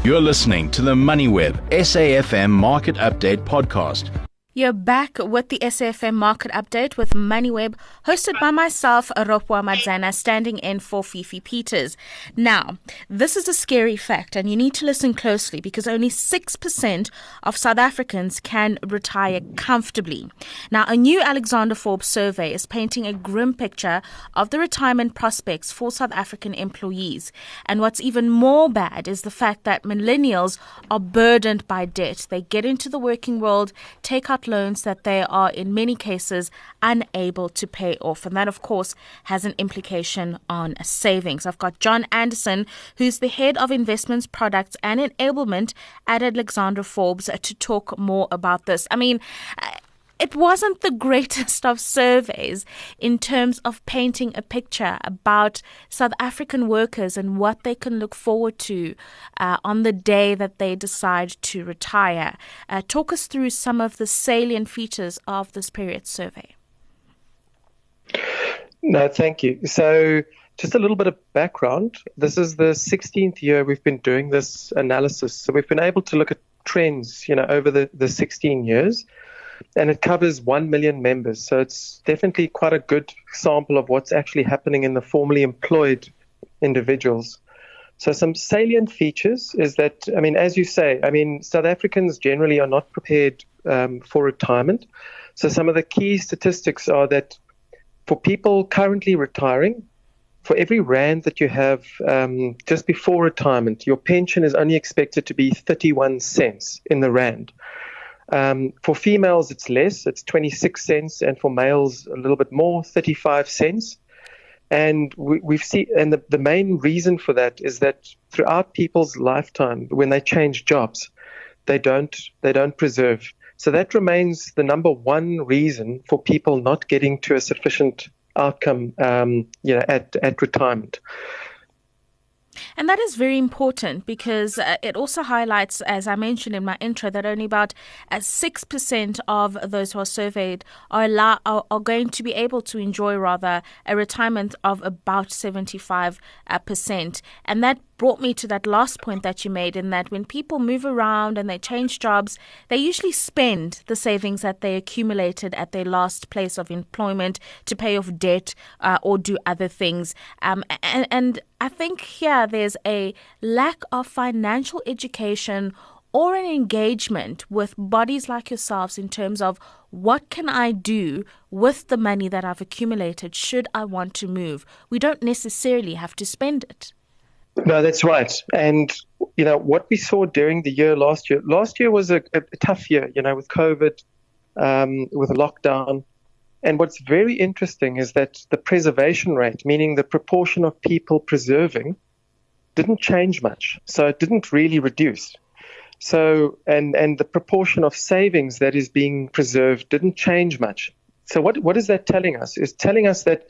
You're listening to the MoneyWeb SAFM Market Update podcast. You're back with the SAFM Market Update with MoneyWeb, hosted by myself, Ropwa Madzana, standing in for Fifi Peters. Now, this is a scary fact, and you need to listen closely because only 6% of South Africans can retire comfortably. Now, a new Alexander Forbes survey is painting a grim picture of the retirement prospects for South African employees. And what's even more bad is the fact that millennials are burdened by debt. They get into the working world, take out loans that they are in many cases unable to pay off, and that of course has an implication on savings. I've got John Anderson, who's the head of investments, products and enablement at Alexander Forbes, to talk more about this. I mean, it wasn't the greatest of surveys in terms of painting a picture about South African workers and what they can look forward to on the day that they decide to retire. Talk us through some of the salient features of this period survey. No, thank you. So just a little bit of background. This is the 16th year we've been doing this analysis. So we've been able to look at trends, over the 16 years. And it covers 1 million members. So it's definitely quite a good sample of what's actually happening in the formally employed individuals. So some salient features is that, as you say, South Africans generally are not prepared for retirement. So some of the key statistics are that for people currently retiring, for every rand that you have just before retirement, your pension is only expected to be 31 cents in the rand. For females, it's less, it's 26 cents, and for males, a little bit more, 35 cents. And we've seen, and the main reason for that is that throughout people's lifetime, when they change jobs, they don't preserve. So that remains the number one reason for people not getting to a sufficient outcome, at retirement. And that is very important because it also highlights, as I mentioned in my intro, that only about 6% of those who are surveyed are going to be able to enjoy, a retirement of about 75%. And that brought me to that last point that you made, in that when people move around and they change jobs, they usually spend the savings that they accumulated at their last place of employment to pay off debt or do other things. And I think here there's a lack of financial education or an engagement with bodies like yourselves in terms of what can I do with the money that I've accumulated should I want to move. We don't necessarily have to spend it. No, that's right. And, what we saw during the year last year was a tough year, with COVID, with a lockdown. And what's very interesting is that the preservation rate, meaning the proportion of people preserving, didn't change much. So it didn't really reduce. So, and the proportion of savings that is being preserved didn't change much. So what is that telling us? It's telling us that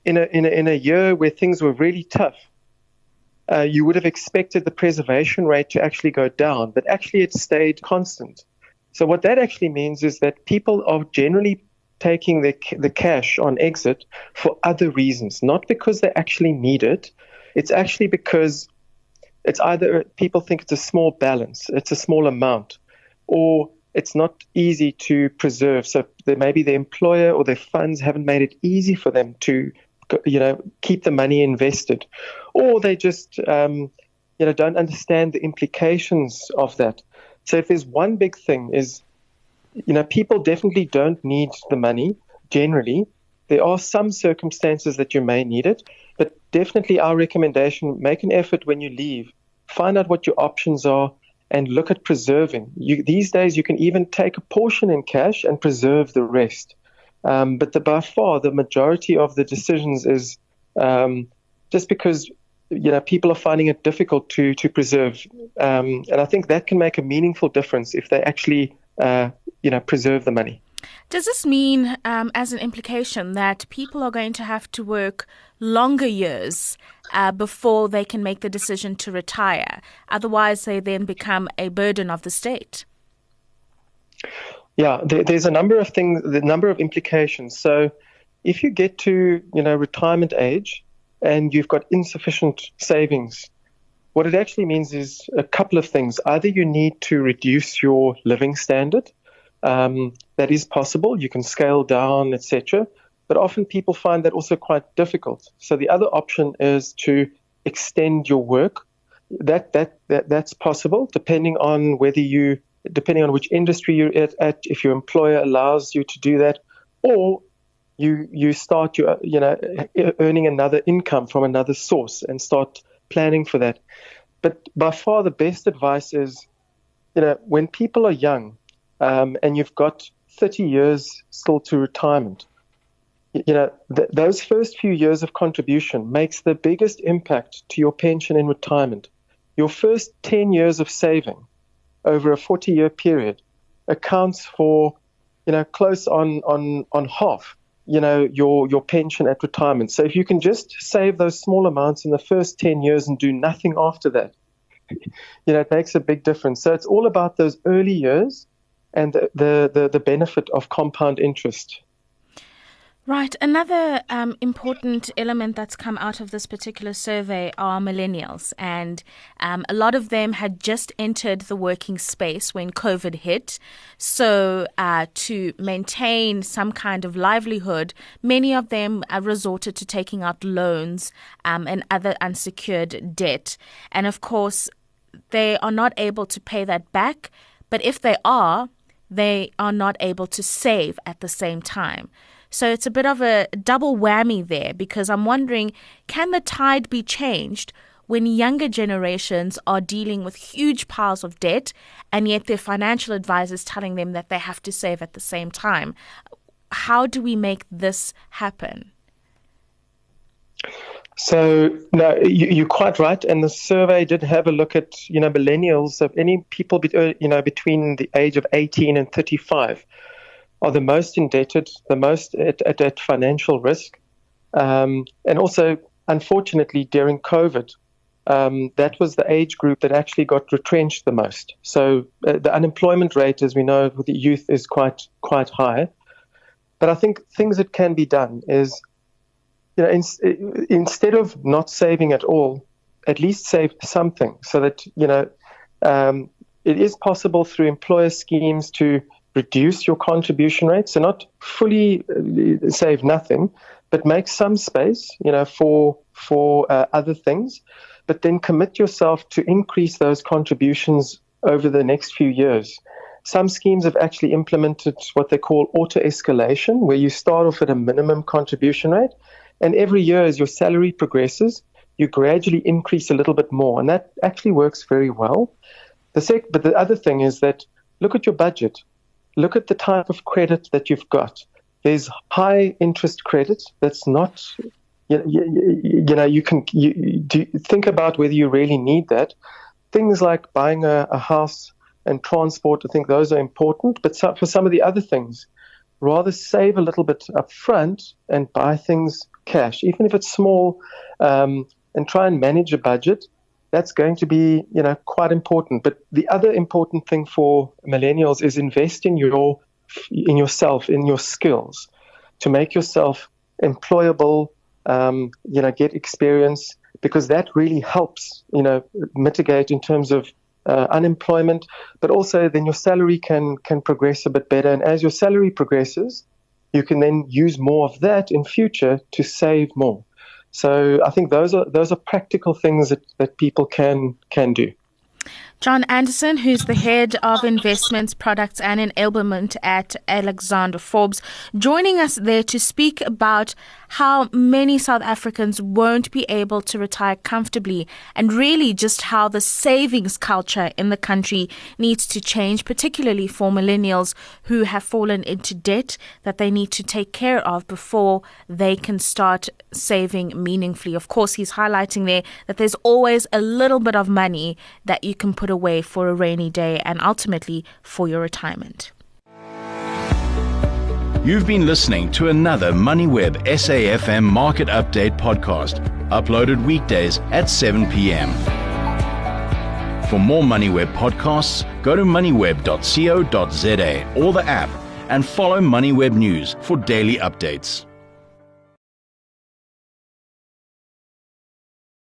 in a year where things were really tough, you would have expected the preservation rate to actually go down, but actually it stayed constant. So what that actually means is that people are generally taking the cash on exit for other reasons, not because they actually need it. It's actually because it's either people think it's a small balance, it's a small amount, or it's not easy to preserve. So maybe the employer or their funds haven't made it easy for them to keep the money invested, or they just, don't understand the implications of that. So if there's one big thing is, people definitely don't need the money generally. There are some circumstances that you may need it, but definitely our recommendation, make an effort when you leave, find out what your options are and look at preserving. These days you can even take a portion in cash and preserve the rest. But by far, the majority of the decisions is just because people are finding it difficult to preserve, and I think that can make a meaningful difference if they actually preserve the money. Does this mean, as an implication, that people are going to have to work longer years before they can make the decision to retire? Otherwise, they then become a burden of the state. Yeah, there's a number of things, the number of implications. So if you get to, retirement age and you've got insufficient savings, what it actually means is a couple of things. Either you need to reduce your living standard. That is possible. You can scale down, etc. But often people find that also quite difficult. So the other option is to extend your work. That's possible, depending on which industry you're at, if your employer allows you to do that, or you start earning another income from another source and start planning for that. But by far the best advice is, when people are young, and you've got 30 years still to retirement, those first few years of contribution makes the biggest impact to your pension in retirement. Your first 10 years of saving over a 40-year period accounts for, close on half, your pension at retirement. So if you can just save those small amounts in the first 10 years and do nothing after that, it makes a big difference. So it's all about those early years and the benefit of compound interest. Right. Another important element that's come out of this particular survey are millennials. And a lot of them had just entered the working space when COVID hit. So to maintain some kind of livelihood, many of them resorted to taking out loans and other unsecured debt. And of course, they are not able to pay that back. But if they are not able to save at the same time. So it's a bit of a double whammy there, because I'm wondering, can the tide be changed when younger generations are dealing with huge piles of debt and yet their financial advisors telling them that they have to save at the same time? How do we make this happen? So, no, you're quite right. And the survey did have a look at, millennials, of any people, between the age of 18 and 35 are the most indebted, the most at financial risk. And also, unfortunately, during COVID, that was the age group that actually got retrenched the most. So the unemployment rate, as we know, with the youth is quite high. But I think things that can be done is, instead of not saving at all, at least save something, so that, it is possible through employer schemes to reduce your contribution rate. So not fully save nothing, but make some space, for other things, but then commit yourself to increase those contributions over the next few years. Some schemes have actually implemented what they call auto-escalation, where you start off at a minimum contribution rate, and every year as your salary progresses, you gradually increase a little bit more, and that actually works very well. But the other thing is that look at your budget. Look at the type of credit that you've got. There's high interest credit that's not, you think about whether you really need that. Things like buying a house and transport, I think those are important. But for some of the other things, rather save a little bit up front and buy things cash, even if it's small, and try and manage a budget. That's going to be, quite important. But the other important thing for millennials is invest in yourself, in your skills, to make yourself employable, get experience, because that really helps, mitigate in terms of unemployment, but also then your salary can progress a bit better. And as your salary progresses, you can then use more of that in future to save more. So I think those are practical things that people can do. John Anderson, who's the head of investments, products and enablement at Alexander Forbes, joining us there to speak about how many South Africans won't be able to retire comfortably, and really just how the savings culture in the country needs to change, particularly for millennials who have fallen into debt that they need to take care of before they can start saving meaningfully. Of course, he's highlighting there that there's always a little bit of money that you can put away for a rainy day and ultimately for your retirement. You've been listening to another MoneyWeb SAFM Market Update podcast, uploaded weekdays at 7 p.m. For more MoneyWeb podcasts, go to moneyweb.co.za or the app and follow MoneyWeb News for daily updates.